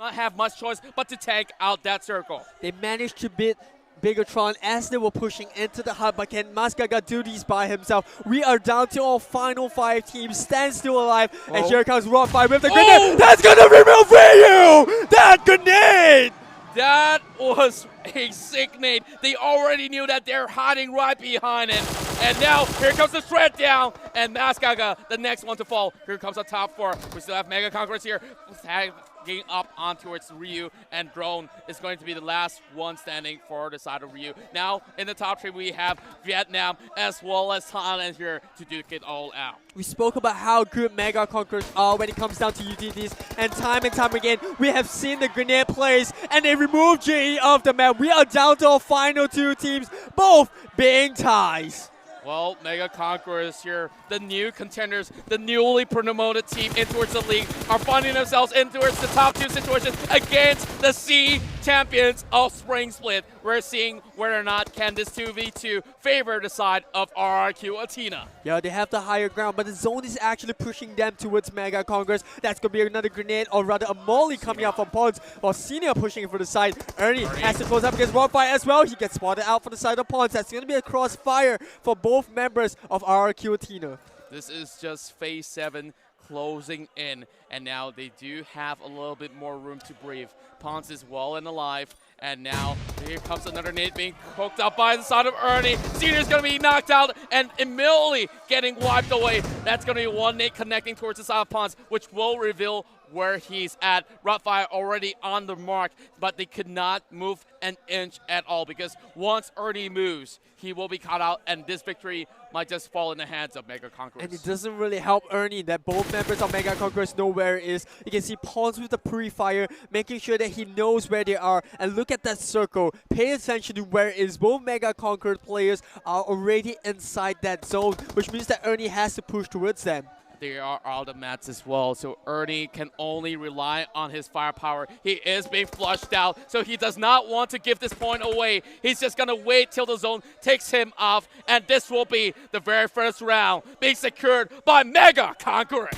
not have much choice but to tank out that circle. They managed to beat Bigetron as they were pushing into the hub, but can Masgaga do these by himself? We are down to our final 5 teams. Stand still alive, and here comes Rockfire with the grenade. That's gonna remove you! That grenade! That was a sick nade. They already knew that they're hiding right behind it. And now, here comes the shred down, and Masgaga, the next one to fall. Here comes the top 4. We still have Mega Conquerors here, tagging up onto its Ryu, and Drone is going to be the last one standing for the side of Ryu. Now, in the top 3, we have Vietnam as well as Thailand here to duke it all out. We spoke about how good Mega Conquerors are when it comes down to UTDs, and time again, we have seen the grenade plays, and they removed JE off the map. We are down to our final 2 teams, both being ties. Well, Mega Conquerors here, the new contenders, the newly promoted team in towards the league, are finding themselves in towards the top 2 situations against the C champions of Spring Split. We're seeing whether or not can this 2v2 favor the side of RRQ Athena. Yeah, they have the higher ground, but the zone is actually pushing them towards Mega Conquerors. That's going to be another grenade, or rather a molly coming out from Pons, while Senior pushing for the side. Ernie has to close up against Rockfire as well. He gets spotted out for the side of Pons. That's going to be a crossfire for both members of RRQ Athena. This is just phase 7 closing in, and now they do have a little bit more room to breathe. Pons is well and alive, and now here comes another nade being hooked up by the side of Ernie. Senior's going to be knocked out and immediately getting wiped away. That's going to be one nade connecting towards the side of Pons, which will reveal where he's at. Rockfire already on the mark, but they could not move an inch at all, because once Ernie moves, he will be caught out, and this victory might just fall in the hands of Mega Conquerors. And it doesn't really help Ernie that both members of Mega Conquerors know where it is. You can see Pons with the pre-fire, making sure that he knows where they are. And look at that circle. Pay attention to where it is. Both Mega Conqueror players are already inside that zone, which means that Ernie has to push towards them. They are out of mats as well, so Ernie can only rely on his firepower. He is being flushed out, so he does not want to give this point away. He's just going to wait till the zone takes him off, and this will be the very first round being secured by Mega Conquerors.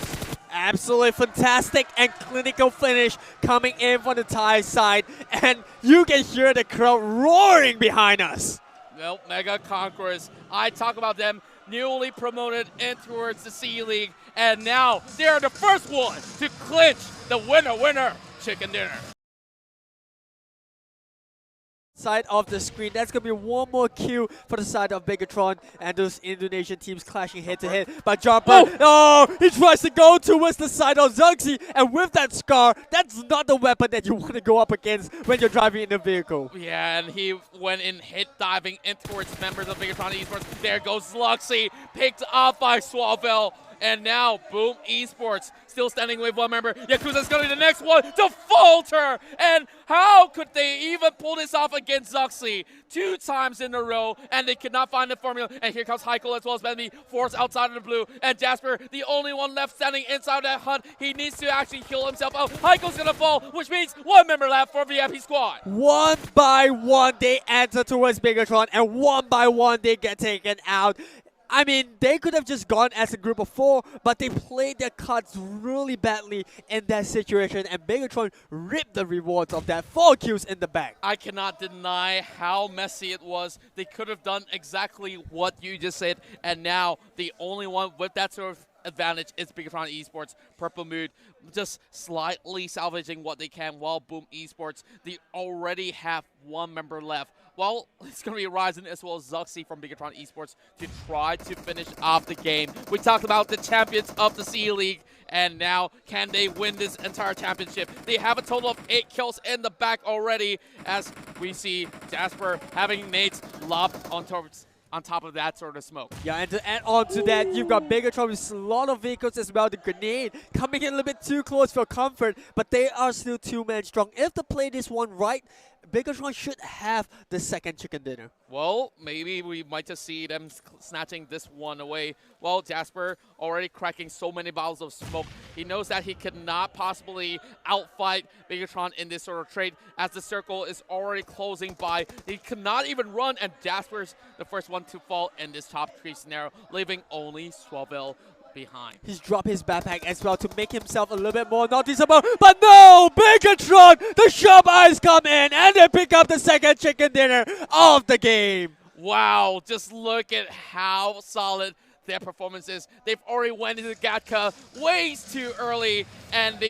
Absolutely fantastic and clinical finish coming in from the Thai side, and you can hear the crowd roaring behind us. Well, Mega Conquerors, I talk about them, newly promoted in towards the C League, and now they are the first one to clinch the winner chicken dinner. Side of the screen, that's gonna be one more kill for the side of Bigetron, and those Indonesian teams clashing head to head. But Jumper, he tries to go towards the side of Zuxi, and with that scar, that's not the weapon that you want to go up against when you're driving in a vehicle. Yeah, and he went in hit diving in towards members of Bigetron Esports. There goes Luxy, picked up by Swavell. And now, Boom Esports still standing with one member. Yakuza's going to be the next one to falter. And how could they even pull this off against Zuxi 2 times in a row? And they could not find the formula. And here comes Heiko as well as Benby, forced outside of the blue. And Jasper, the only one left standing inside that hunt. He needs to actually heal himself out. Heiko's going to fall, which means one member left for VIP Squad. One by one, they enter towards Bigetron, and one by one, they get taken out. I mean, they could have just gone as a group of 4, but they played their cards really badly in that situation, and Bigetron ripped the rewards of that 4 kills in the back. I cannot deny how messy it was. They could have done exactly what you just said, and now the only one with that sort of advantage is Bigetron Esports. Purple Mood just slightly salvaging what they can, while Boom Esports, they already have one member left. Well, it's going to be Ryzen as well as Zuxi from Bigetron Esports to try to finish off the game. We talked about the champions of the C League, and now can they win this entire championship? They have a total of 8 kills in the back already, as we see Jasper having nades lobbed on top of that sort of smoke. Yeah, and to add on to that, you've got Bigetron with a lot of vehicles as well. The grenade coming in a little bit too close for comfort, but they are still 2-man strong. If they play this one right, Bigetron should have the second chicken dinner. Well, maybe we might just see them snatching this one away. Well, Jasper already cracking so many bottles of smoke. He knows that he could not possibly outfight Bigetron in this sort of trade, as the circle is already closing by. He could not even run, and Jasper's the first one to fall in this top 3 scenario, leaving only Swavell behind. He's dropped his backpack as well to make himself a little bit more noticeable. But no! Bigetron! The sharp eyes come in and they pick up the second chicken dinner of the game. Wow, just look at how solid their performance is. They've already went into Gatka way too early, and they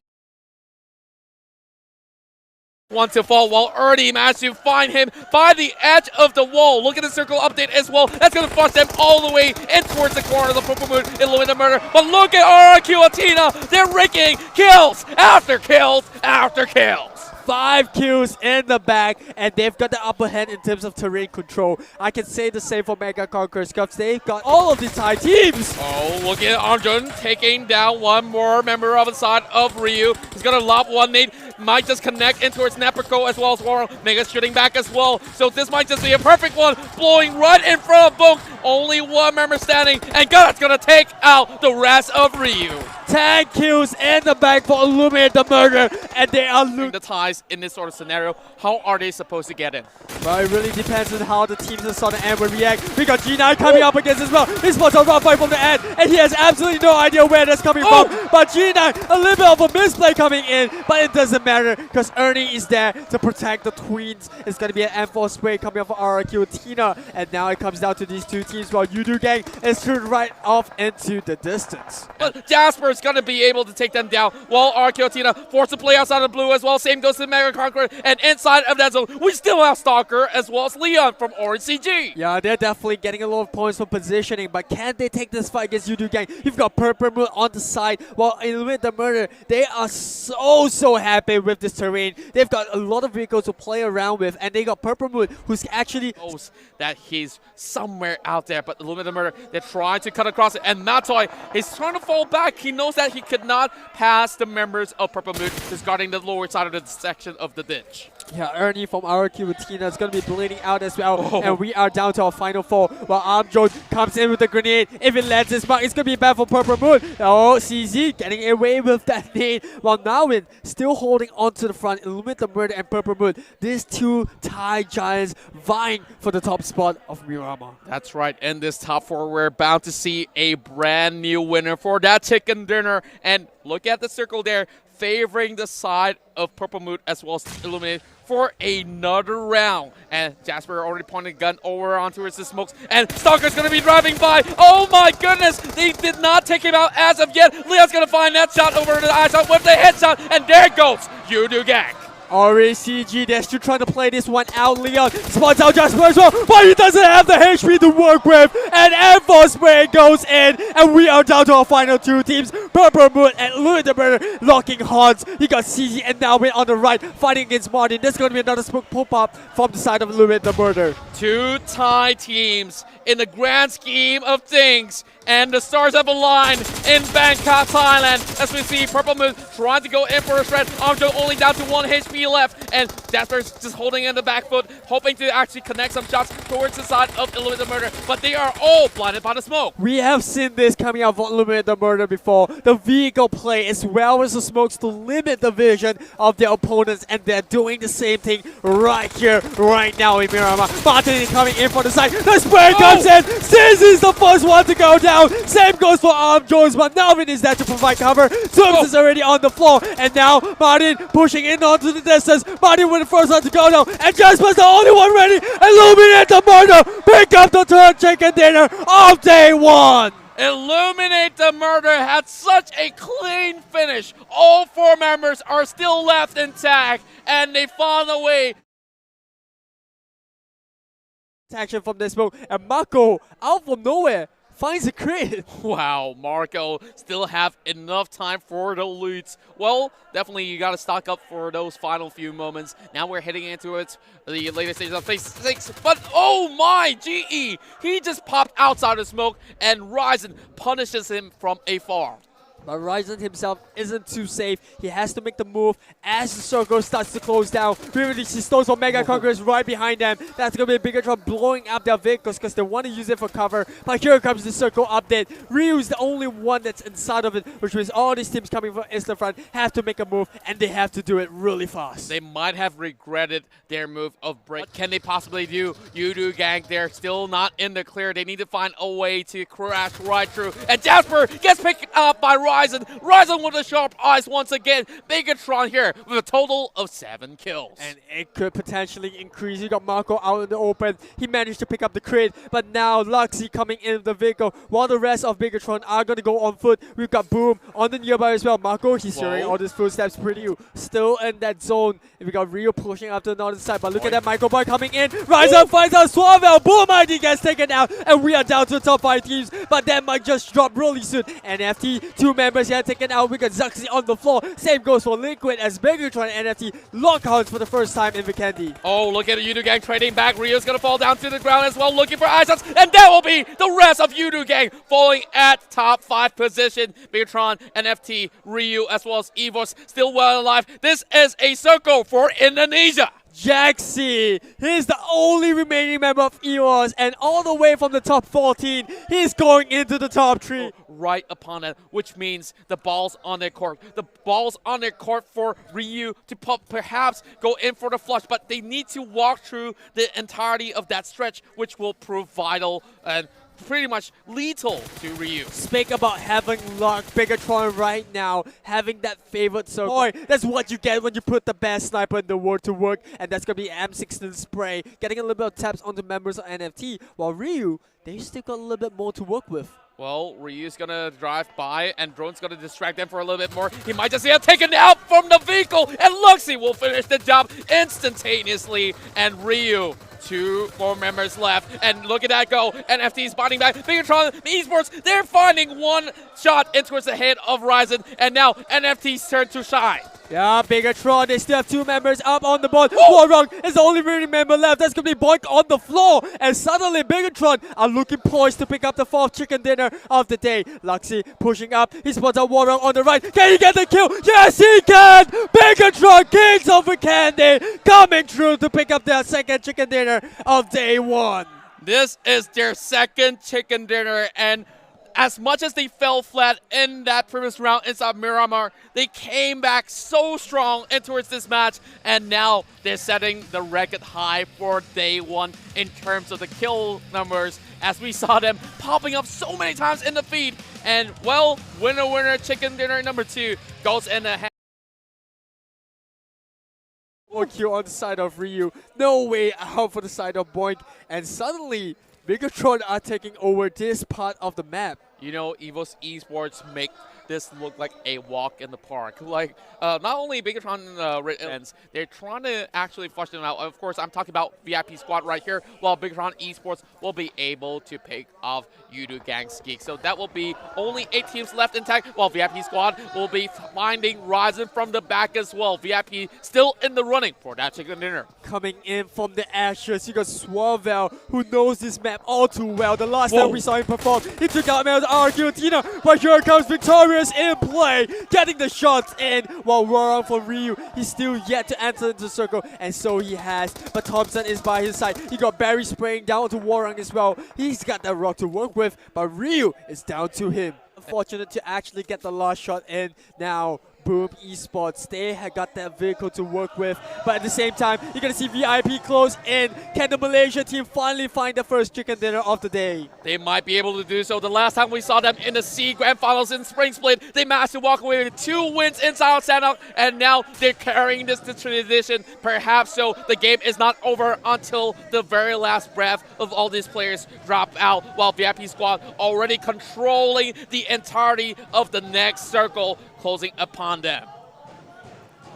want to fall while already managed to find him by the edge of the wall. Look at the circle update as well. That's going to force them all the way in towards the corner of the Purple Moon, illuminate the murder. But look at RRQ Athena. They're raking kills after kills after kills. 5 kills in the bag, and they've got the upper hand in terms of terrain control. I can say the same for Mega Conquerors because they've got all of the Thai teams. Oh, look at Arjun taking down one more member of the side of Ryu. He's going to lob one nade. Might just connect in towards Naprico as well as Warren. Mega's shooting back as well. So this might just be a perfect one. Blowing right in front of Boom. Only one member standing. And God's going to take out the rest of Ryu. 10 kills in the bag for Illuminate the Murder. And they are losing the ties in this sort of scenario. How are they supposed to get in? Well, it really depends on how the teams in the end will react. We got G9 coming up against as well. He's supposed to run fight from the end, and he has absolutely no idea where that's coming from. But G9, a little bit of a misplay coming in, but it doesn't matter because Ernie is there to protect the tweens. It's going to be an M4 spray coming up for RRQ Tina, and now it comes down to these two teams while Yudu Gang is turned right off into the distance. But Jasper is going to be able to take them down while RRQ Tina forced to play outside of blue as well. Same goes to Mega Conqueror, and inside of that zone, we still have Stalker as well as Leon from Orange CG. Yeah, they're definitely getting a lot of points for positioning, but can they take this fight against Yudu Gang? You've got Purple Moon on the side, while Illuminate the Murder, they are so happy with this terrain. They've got a lot of vehicles to play around with, and they got Purple Moon, who's actually knows that he's somewhere out there, but Illuminate the Murder, they're trying to cut across it, and Matoy is trying to fall back. He knows that he could not pass the members of Purple Moon, just guarding the lower side of the section of the ditch. Yeah, Ernie from RQ with Tina is going to be bleeding out as well. And we are down to our final four. While Armjones comes in with the grenade. If it lands his mark, it's going to be bad for Purple Moon. Oh, CZ getting away with that nade. While Nawin still holding on to the front. Illuminate the Murder and Purple Moon. These two Thai giants vying for the top spot of Miramar. That's right. In this top four, we're bound to see a brand new winner for that chicken dinner. And look at the circle there, favoring the side of Purple Moon as well as Illuminate for another round. And Jasper already pointed a gun over onto his smokes, and Stalker's going to be driving by. Oh my goodness, they did not take him out as of yet. Leon's going to find that shot over to the eye shot with the headshot, and there goes Yudu Gang. RACG, they're still trying to play this one out. Leon spots out Jasper as well, but he doesn't have the HP to work with. And M4 spray goes in, and we are down to our final two teams. Purple Moon and Louis the Murder locking horns. You got CZ and Nawin on the right fighting against Martin. There's going to be another smoke pop-up from the side of Louis the Murder. Two Thai teams in the grand scheme of things, and the stars have aligned in Bangkok, Thailand, as we see Purple Moon trying to go in for a shred. Armjo only down to 1 HP left, and Jasper's just holding in the back foot, hoping to actually connect some shots towards the side of Illuminate the Murder, but they are all blinded by the smoke. We have seen this coming out from Illuminate the Murder before. The vehicle play as well as the smokes to limit the vision of their opponents, and they're doing the same thing right here, right now in Miramar. Martin is coming in for the side. The spray comes in. Sis is the first one to go down. Same goes for Armjones, but Nalvin is there to provide cover. Tooms is already on the floor, and now Martin pushing in onto the distance. Martin with the first one to go down, and Jasper's the only one ready. Illuminate the Murder. Pick up the third chicken dinner of day one. Illuminate the Murder had such a clean finish. All 4 members are still left intact, and they found a way. Action from this smoke, and Marco out from nowhere finds a crit. Wow, Marco still have enough time for the loots. Well, definitely you got to stock up for those final few moments. Now we're heading into it, the latest stages of phase 6. But oh my, GE! He just popped outside the smoke, and Ryzen punishes him from afar. But Ryzen himself isn't too safe. He has to make the move as the circle starts to close down. Really, she stones for Mega Conquerors right behind them. That's going to be Bigetron blowing up their vehicles because they want to use it for cover. But here comes the circle update. Ryu's the only one that's inside of it, which means all these teams coming from Eastern Front have to make a move, and they have to do it really fast. They might have regretted their move of break. What can they possibly do? Yudu Gang, they're still not in the clear. They need to find a way to crash right through. And Jasper gets picked up by Ryzen. Ryzen with the sharp eyes once again. Bigetron here with a total of 7 kills. And it could potentially increase. You got Marco out in the open. He managed to pick up the crit, but now Luxy coming in the vehicle while the rest of Bigetron are going to go on foot. We've got Boom on the nearby as well. Marco, he's hearing all these footsteps. Pretty still in that zone. And we got Rio pushing up to the northern side, but look at that Michael Boy coming in. Ryzen finds out Suavel. Boom ID gets taken out, and we are down to the top 5 teams, but that might just drop really soon. NFT, 2 members here taken out. We got Zuxi on the floor. Same goes for Liquid as Bigetron and NFT lock hands for the first time in Vikendi. Oh, look at the Yudu Gang trading back. Rio's going to fall down to the ground as well, looking for Isaacs, and that will be the rest of Yudu Gang falling at top 5 position. Bigetron, NFT, Ryu, as well as Evos still well alive. This is a circle for Indonesia. Jaxi, he's the only remaining member of EOS, and all the way from the top 14, he's going into the top 3. Right upon it, which means the ball's on their court. The ball's on their court for Ryu to perhaps go in for the flush, but they need to walk through the entirety of that stretch, which will prove vital and pretty much lethal to Ryu. Speak about having luck, Bigetron right now, having that favorite circle. Boy, that's what you get when you put the best sniper in the world to work, and that's going to be M16 spray, getting a little bit of taps onto members of NFT, while Ryu, they still got a little bit more to work with. Well, Ryu's going to drive by, and Drone's going to distract them for a little bit more. He might just get taken out from the vehicle, and Luxy will finish the job instantaneously, and Ryu, 2 more members left, and look at that go. NFT's biting back. Bigetron Esports, they're finding one shot in towards the head of Ryzen, and now NFT's turn to shine. Yeah, Bigetron, they still have 2 members up on the board. Warrock is the only remaining member left. That's going to be Boink on the floor. And suddenly, Bigetron are looking poised to pick up the 4th chicken dinner of the day. Luxy pushing up. He spots out Warrock on the right. Can he get the kill? Yes, he can! Bigetron, Kings of Candy, coming through to pick up their 2nd chicken dinner of day 1. This is their 2nd chicken dinner, and as much as they fell flat in that previous round inside Miramar, they came back so strong in towards this match, and now they're setting the record high for day 1 in terms of the kill numbers, as we saw them popping up so many times in the feed. And, well, winner, chicken dinner number 2 goes in the hand. Kill on the side of Ryu. No way out for the side of Boink. And suddenly, Bigetron are taking over this part of the map. You know, EVOS Esports make this look like a walk in the park. Like, not only Bigetron they're trying to actually flush them out. Of course, I'm talking about VIP Squad right here, while Bigetron Esports will be able to pick off Yudu Gang's Geek. So that will be only 8 teams left intact, while VIP Squad will be finding Ryzen from the back as well. VIP still in the running for that chicken dinner. Coming in from the ashes, you got Swavel, who knows this map all too well. The last time we saw him perform, he took out Mel's Argentina, but here comes Victorious in play, getting the shots in, while Warang for Ryu, he's still yet to enter into the circle, and so he has, but Thompson is by his side. He got Barry spraying down to Warang as well. He's got that rock to work with, but Ryu is down to him. Fortunate to actually get the last shot in. Now Boom Esports, they have got that vehicle to work with, but at the same time, you're gonna see VIP close in. Can the Malaysia team finally find the first chicken dinner of the day? They might be able to do so. The last time we saw them in the C Grand Finals in Spring Split, they managed to walk away with 2 wins inside of Sanok, and now they're carrying this to tradition. Perhaps so, the game is not over until the very last breath of all these players drop out, while VIP Squad already controlling the entirety of the next circle, closing upon them.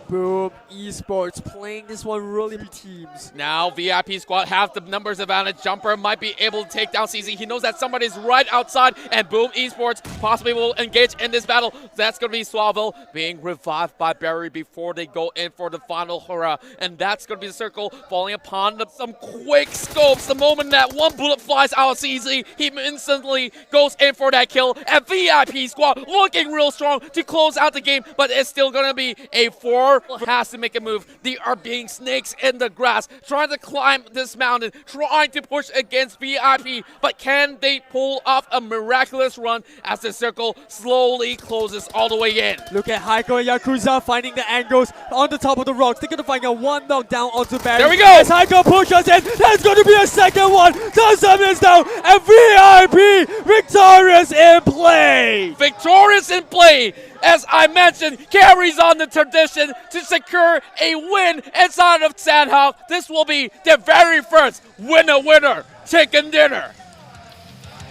Boom Esports playing this one really teams. Now VIP squad have the numbers advantage. Jumper might be able to take down CZ. He knows that somebody's right outside, and Boom Esports possibly will engage in this battle. That's going to be Swaville being revived by Barry before they go in for the final hurrah. And that's going to be the circle falling upon some quick scopes. The moment that one bullet flies out of CZ, he instantly goes in for that kill. And VIP squad looking real strong to close out the game, but it's still going to be a 4. Has to make a move. They are being snakes in the grass, trying to climb this mountain, trying to push against VIP, but can they pull off a miraculous run as the circle slowly closes all the way in? Look at Heiko and Yakuza finding the angles on the top of the rocks. They're going to find a one knockdown onto Barry. There we go! As Heiko pushes in, there's going to be a second one. Dusam is down, and VIP victorious in play. Victorious in play, as I mentioned, carries on the tradition to secure a win inside of Sandhawk. This will be their very first winner chicken dinner.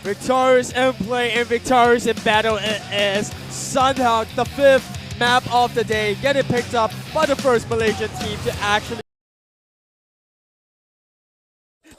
Victorious in play and victorious in battle it is. Sandhawk, the 5th map of the day, getting picked up by the first Malaysian team to actually...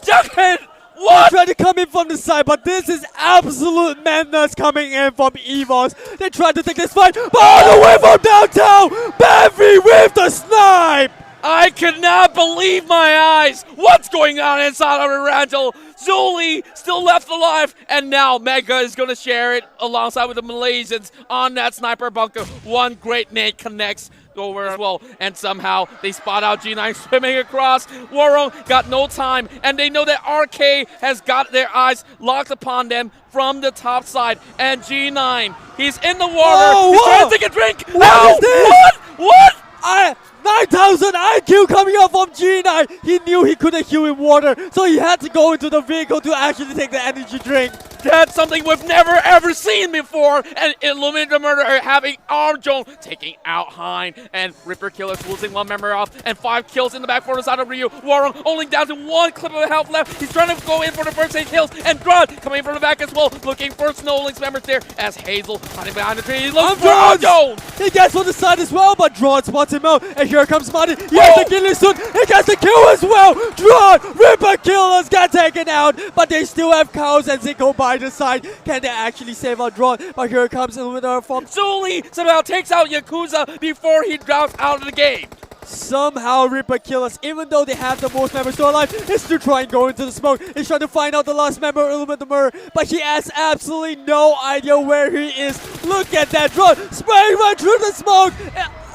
Jughead! What? They tried to come in from the side, but this is absolute madness coming in from EVOS. They tried to take this fight, but all the way from downtown, Bevy with the snipe! I cannot believe my eyes! What's going on inside of Rangel? Zuli still left alive, and now Mega is going to share it alongside with the Malaysians on that sniper bunker. One great nade connects over as well, and somehow they spot out G9 swimming across. Warong got no time, and they know that RK has got their eyes locked upon them from the top side. And G9, he's in the water. Oh, he's whoa. trying to take a drink. What is this? What? 9,000 IQ coming up from G9. He knew he couldn't heal in water, so he had to go into the vehicle to actually take the energy drink. That's something we've never ever seen before. And Illuminate the Murderer having Armjone taking out Hein, and Ripper Killers losing one member off, and 5 kills in the back for the side of Ryu. Warong only down to 1 clip of health left. He's trying to go in for the first 8 kills, and Drod coming from the back as well, looking for Snowlinks members there as Hazel hiding behind the tree. He looks for Armjone. He gets on the side as well, but Drod spots him out, and here comes Marty. He has the kill soon. He gets the kill as well. Drod, Ripper Killers got taken out, but they still have Chaos and Zico by the side. Can they actually save out Drod? But here comes Illuminator from Zuli somehow takes out Yakuza before he drops out of the game. Somehow Ripper Killers, even though they have the most members still alive, is still trying to go into the smoke. He's trying to find out the last member, Illuminate the Murder, but he has absolutely no idea where he is. Look at that Drod spraying right through the smoke.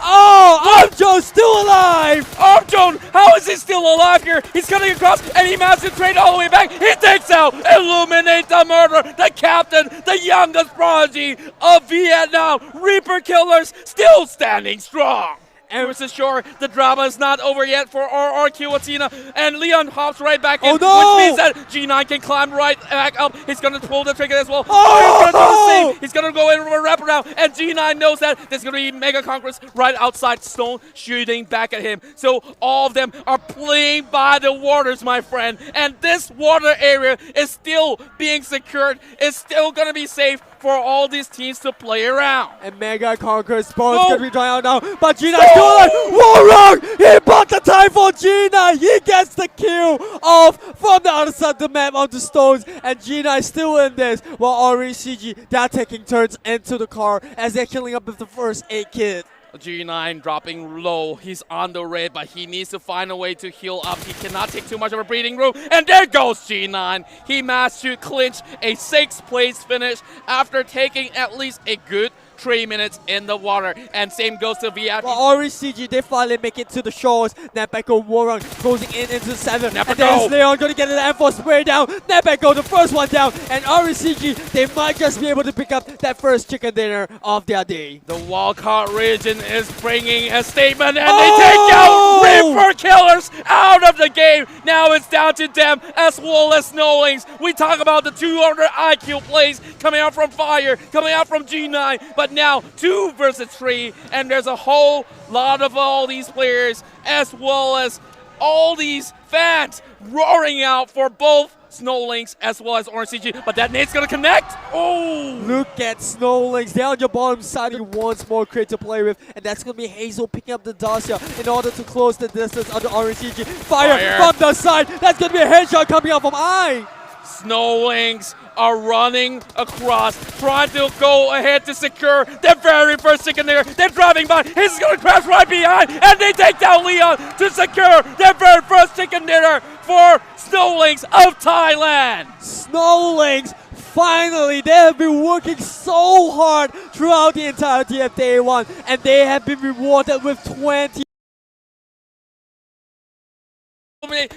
Oh, Armjone still alive! Armjone, how is he still alive here? He's cutting across, and he manages to trade all the way back. He takes out Illuminate the Murderer, the captain, the youngest prodigy of Vietnam. Reaper Killers still standing strong. And versus Shore, the drama is not over yet for RRQ Athena, and Leon hops right back in, which means that G9 can climb right back up. He's going to pull the trigger as well. He's going to do the same. He's going to go in for a wraparound, and G9 knows that there's going to be Mega Conquerors right outside Stone shooting back at him. So all of them are playing by the waters, my friend, and this water area is still being secured. It's still going to be safe for all these teams to play around. And Mega Conqueror's spawn is going to be drying out now, but G9 still alive. Warong! He bought the time for G9. He gets the kill off from the other side of the map onto Stones, and G9 still in this, while Orange CG, they're taking turns into the car as they're killing up with the first 8 kids. G9 dropping low. He's on the red, but he needs to find a way to heal up. He cannot take too much of a breathing room. And there goes G9. He managed to clinch a 6th place finish after taking at least a good 3 minutes in the water. And same goes to VIP. Well, Orange CG, they finally make it to the shores. Napeko Warong closing in into the 7. And there's Leon going to get an M4 spray down. Napeko, the first one down. And Orange CG, they might just be able to pick up that first chicken dinner of their day. The wildcard region is bringing a statement, and they take out Reaper Killers out of the game. Now it's down to them as well as Snowlings. We talk about the 200 IQ plays coming out from Fire, coming out from G9, but now 2 versus 3, and there's a whole lot of all these players as well as all these fans roaring out for both Snowlinks as well as Orange CG, but that nade's gonna connect. Oh! Look at Snowlinks down your bottom side. He wants more crit to play with, and that's gonna be Hazel picking up the dust here in order to close the distance on the Orange CG. Fire from the side. That's gonna be a headshot coming out from I. Snowlinks are running across, trying to go ahead to secure their very first chicken dinner. They're driving by. He's going to crash right behind, and they take down Leon to secure their very first chicken dinner for Snowlinks of Thailand. Snowlinks, finally, they have been working so hard throughout the entirety of day one, and they have been rewarded with 20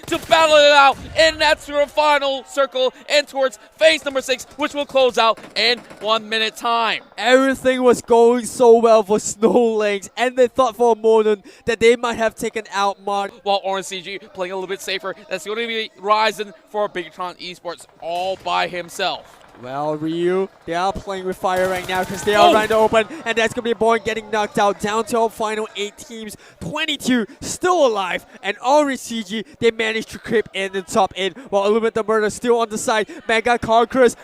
to battle it out in that final circle and towards phase number 6, which will close out in 1 minute time. Everything was going so well for Snowlinks, and they thought for a moment that they might have taken out Mark. While Orange CG playing a little bit safer, that's going to be Ryzen for Bigetron Esports all by himself. Well, Ryu, they are playing with fire right now because they are around the open, and that's going to be Bourne getting knocked out. Down to our final 8 teams, 22 still alive, and Orange CG, they managed to creep in the top 8, while Illuminate the Murder still on the side. Mega Conquerors,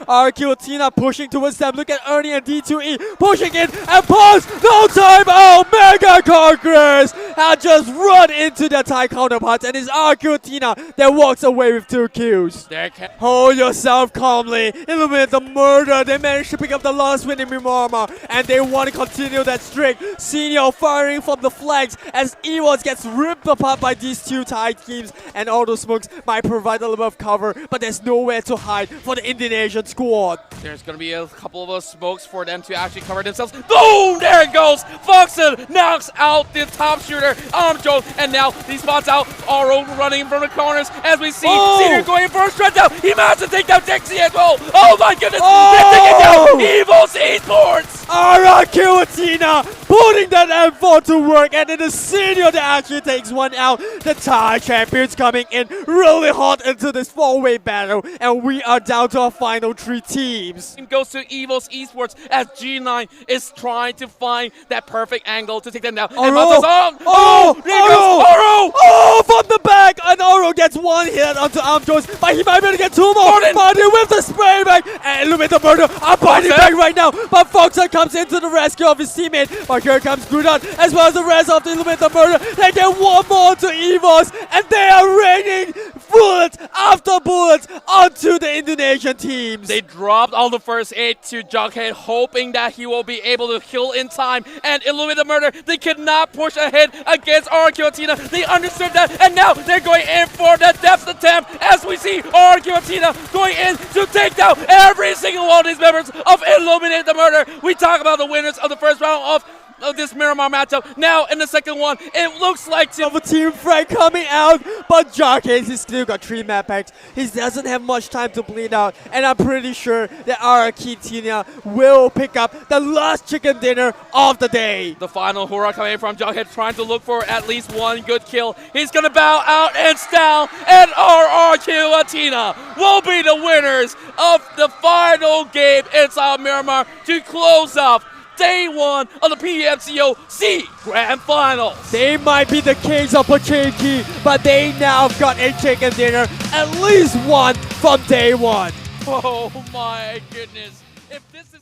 Tina pushing towards them. Look at Ernie and D2E pushing in, and pause, no time out. Mega Conquerors have just run into their Thai counterparts, and it's Tina that walks away with 2 kills. Hold yourself calmly. Illuminate the Murder, they managed to pick up the last win in Mimama, and they want to continue that streak. Senior firing from the flanks as Ewoz gets ripped apart by these 2 Thai teams, and all those smokes might provide a little bit of cover, but there's nowhere to hide for the Indonesian squad. There's going to be a couple of those smokes for them to actually cover themselves. Boom! There it goes! Foxen knocks out the top shooter, Joe, and now he spots out Oro running from the corners as we see Senior going for a stretch out. He managed to take down Dixie as well. Oh my goodness! They're taking down Evil's Esports! Tina putting that M4 to work, and then the Senior that actually takes one out. The Thai champions coming in really hot into this 4-way battle, and we are down to our final 3 teams. It goes to Evil's Esports as G9 is trying to find that perfect angle to take them down. And Oro! From the back, and Oro gets 1 hit onto Jones, but he might be able to get 2 more. Martin with the spray back, and Illuminate the Murder are biting back right now, but Foxer comes into the rescue of his teammate. But here comes Grudon, as well as the rest of the Illuminate the Murder. They get 1 more to Evos, and they are raining bullets after bullets onto the Indonesian teams. They dropped all the first aid to Jughead, hoping that he will be able to kill in time. And Illuminate the Murder, they could not push ahead against Tina. They understood that, and now they're going in for the depth attempt as we see Tina going in to take down every single one of these members of Illuminate the Murder. We talk about the winners of the first round of this Miramar matchup. Now in the second one, it looks like of a team fight coming out, but Jarcase, he's still got 3 map packs. He doesn't have much time to bleed out, and I'm pretty sure that Tina will pick up the last chicken dinner of the day. The final hurrah coming from Jughead, trying to look for at least 1 good kill. He's gonna bow out and down, and Tina will be the winners of the final game inside Miramar to close off Day 1 of the PMCO C Grand Finals. They might be the kings of Pachinki, but they now got a chicken dinner, at least 1 from day 1. Oh my goodness. If this